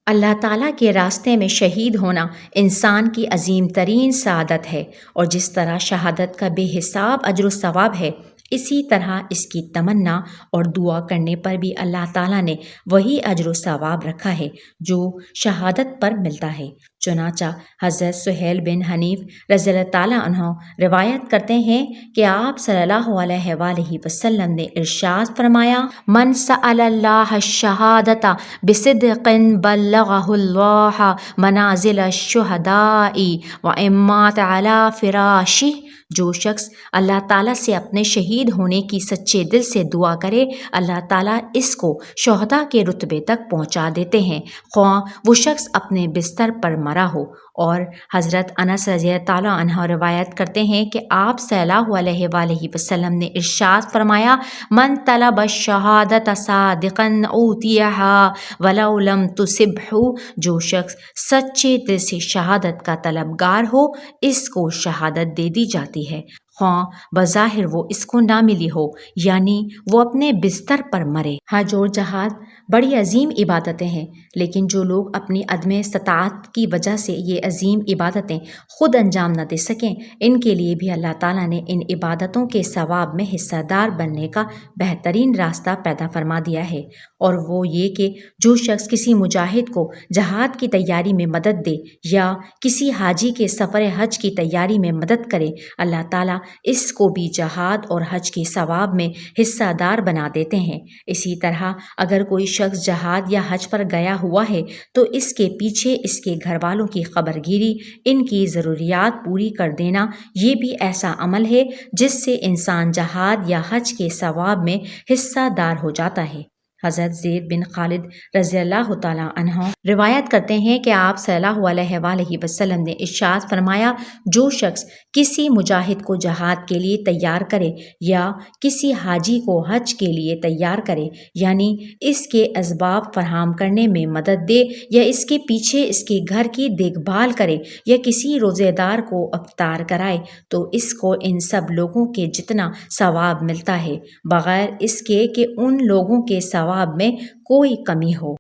اللہ تعالیٰ کے راستے میں شہید ہونا انسان کی عظیم ترین سعادت ہے، اور جس طرح شہادت کا بے حساب اجر و ثواب ہے، اسی طرح اس کی تمنا اور دعا کرنے پر بھی اللہ تعالیٰ نے وہی اجر و ثواب رکھا ہے جو شہادت پر ملتا ہے۔ چنانچہ حضرت سہیل بن حنیف رضی اللہ تعالیٰ عنہ روایت کرتے ہیں کہ آپ صلی اللہ علیہ وآلہ وسلم نے ارشاد فرمایا: من سأل اللہ الشہادۃ بصدق بلغہ اللہ منازل الشہداء وإن مات علی فراشہ۔ جو شخص اللہ تعالیٰ سے اپنے شہید ہونے کی سچے دل سے دعا کرے، اللہ تعالیٰ اس کو شہداء کے رتبے تک پہنچا دیتے ہیں، خواہ وہ شخص اپنے بستر پر مرا ہو۔ اور حضرت انس رضی اللہ تعالیٰ عنہ روایت کرتے ہیں کہ آپ صلی اللہ علیہ وآلہ وسلم نے ارشاد فرمایا: من طلب الشہادۃ صادقا اوتیہا ولو لم تصبہ۔ جو شخص سچے دل سے شہادت کا طلبگار ہو، اس کو شہادت دے دی جاتی ہے، خواہ بظاہر وہ اس کو نہ ملی ہو، یعنی وہ اپنے بستر پر مرے۔ حج اور جہاد بڑی عظیم عبادتیں ہیں، لیکن جو لوگ اپنی عدم استطاعت کی وجہ سے یہ عظیم عبادتیں خود انجام نہ دے سکیں، ان کے لیے بھی اللہ تعالیٰ نے ان عبادتوں کے ثواب میں حصہ دار بننے کا بہترین راستہ پیدا فرما دیا ہے، اور وہ یہ کہ جو شخص کسی مجاہد کو جہاد کی تیاری میں مدد دے یا کسی حاجی کے سفر حج کی تیاری میں مدد کرے، اللہ تعالیٰ اس کو بھی جہاد اور حج کے ثواب میں حصہ دار بنا دیتے ہیں۔ اسی طرح اگر کوئی شخص جہاد یا حج پر گیا ہوا ہے تو اس کے پیچھے اس کے گھر والوں کی خبر گیری، ان کی ضروریات پوری کر دینا، یہ بھی ایسا عمل ہے جس سے انسان جہاد یا حج کے ثواب میں حصہ دار ہو جاتا ہے۔ حضرت زید بن خالد رضی اللہ تعالیٰ عنہ روایت کرتے ہیں کہ آپ صلی اللہ علیہ وآلہ وسلم نے ارشاد فرمایا: جو شخص کسی مجاہد کو جہاد کے لیے تیار کرے یا کسی حاجی کو حج کے لیے تیار کرے، یعنی اس کے اسباب فراہم کرنے میں مدد دے یا اس کے پیچھے اس کے گھر کی دیکھ بھال کرے یا کسی روزے دار کو افطار کرائے، تو اس کو ان سب لوگوں کے جتنا ثواب ملتا ہے، بغیر اس کے کہ ان لوگوں کے ثواب میں کوئی کمی ہو۔